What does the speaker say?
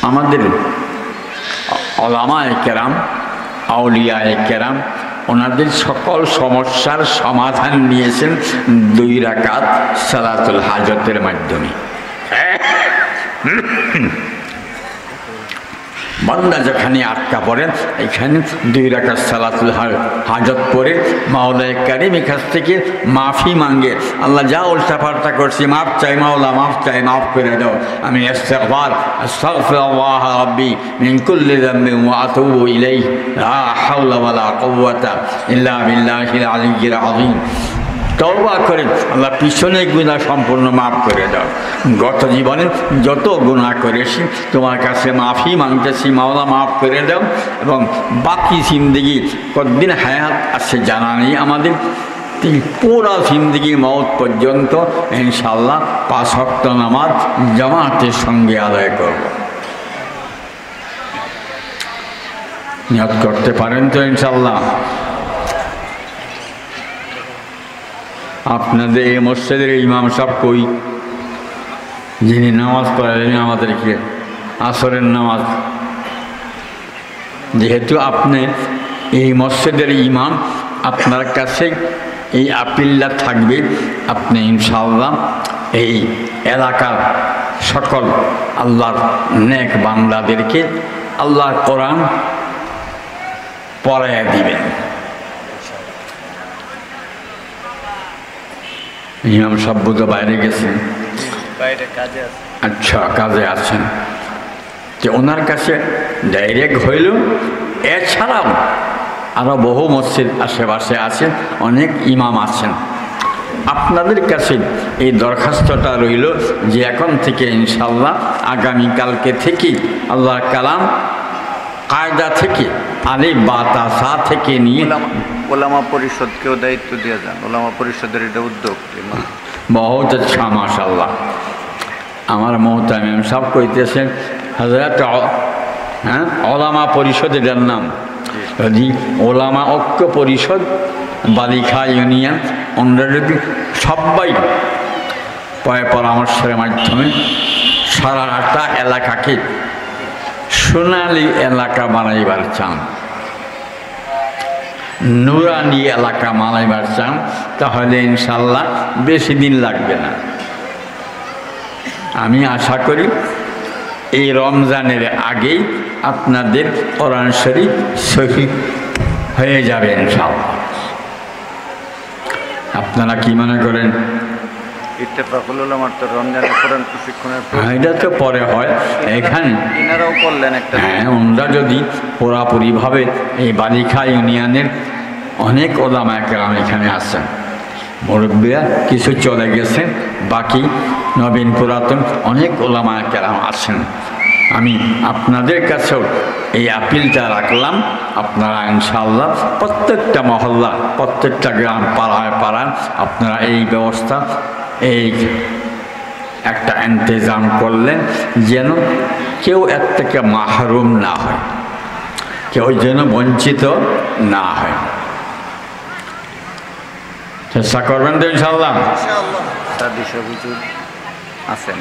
আমাদের ওলামায়ে কেরাম, আউলিয়ায়ে কেরাম ওনাদের সকল সমস্যার সমাধান নিয়েছেন 2 রাকাত সালাতুল হাজতের মাধ্যমে। বান্দা যেখানে আটকা পড়েন এখানে 2 রাকাত সালাতুল হাজত পড়ে মাওলায়ে কারীমের কাছ থেকে মাফি মাঙ্গে, আল্লাহ যা উল্টাপাল্টা করছি মাফ চাই, মাওলা মাফ চাই, মাফ করে দাও। আমি আস্তাগফিরুল্লাহ রাব্বি মিন কুল্লি যামবিন ওয়া আতুবু ইলাইহি লা হাওলা ওয়ালা কুওয়াতা ইল্লা বিল্লাহিল আলিয়্যিল আযীম। তওবা করেন, আল্লাহ পিছনে গুনাহ সম্পূর্ণ মাফ করে দাও। গত জীবনে যত গুনাহ করেছি তোমার কাছে মাফি মাংতেছি, মাওলা মাফ করে দাও। এবং বাকি জিন্দেগি কতদিন হায়াত আছে জানা নেই আমাদের, পুরা জিন্দেগি মওত পর্যন্ত ইনশাআল্লাহ 5 ওয়াক্ত নামাজ জামাতের সঙ্গে আদায় করব। নিয়ত করতে পারেন তো ইনশাআল্লাহ? আপনাদের এই মসজিদের ইমাম সাহেব কই, যিনি নামাজ পড়ালেন আমাদেরকে আসরের নামাজ? যেহেতু আপনি এই মসজিদের ইমাম, আপনার কাছে এই আপিলটা থাকবে, আপনি ইনশাআল্লাহ এই এলাকার সকল আল্লাহর নেক বান্দাদেরকে আল্লাহর কোরআন পড়াইয়া দিবেন। ইমাম সাহেব তো বাইরে গেছেন, আচ্ছা কাজে আছেন, যে ওনার কাছে ডাইরেক্ট হইল। এছাড়াও আরও বহু মসজিদ আশেপাশে আছেন, অনেক ইমাম আছেন। আপনাদের কাছে এই দরখাস্তটা রইল যে এখন থেকে ইনশাআল্লাহ আগামীকালকে থেকে আল্লাহর কালাম কায়দা থেকে আলিফ বা তা সা থেকে নিয়ে ওলামা পরিষদকেও দায়িত্ব দিয়ে যান। ওলামা পরিষদের এটা উদ্যোগ বহুত আচ্ছা, মাশাআল্লাহ। আমার মোহতামিম সাহেব কইতেছেন হযরত ওলামা পরিষদ এটার নাম, যদি ওলামা ঐক্য পরিষদ বালিখা ইউনিয়ন অন্যান্য সবাই পরামর্শের মাধ্যমে সারাটা এলাকাকে সোনালী এলাকা বানাইবার চান, নুরানি এলাকা বানাইবার চান, তাহলে ইনশাআল্লাহ বেশি দিন লাগবে না। আমি আশা করি এই রমজানের আগেই আপনাদের কোরআন শরীফ সহিহ হয়ে যাবে ইনশাআল্লাহ। আপনারা কি মনে করেন? ইত্তেফাকুল উলামার তো রমজানের কোরআন প্রশিক্ষণের এটা তো পরে হয়, এখানে ইনারাও করলেন একটা। হ্যাঁ, ওনারা যদি পুরাপুরিভাবে এই বালিখা ইউনিয়নের অনেক ওলামায়ে কেরাম এখানে আছেন, মুরব্বিরা কিছু চলে গেছেন, বাকি নবীন পুরাতন অনেক ওলামায়ে কেরাম আছেন। আমি আপনাদের কাছেও এই আপিলটা রাখলাম, আপনারা ইনশাআল্লাহ প্রত্যেকটা মহল্লা, প্রত্যেকটা গ্রাম, পাড়ায় পাড়ায় আপনারা এই ব্যবস্থা, এই একটা ইন্তজাম করলেন যেন কেউ এর থেকে মাহরুম না হয়, কেউ যেন বঞ্চিত না হয়। চেষ্টা করবেন তো ইনশাআল্লাহ? তার দিশা হুজুর আছেন।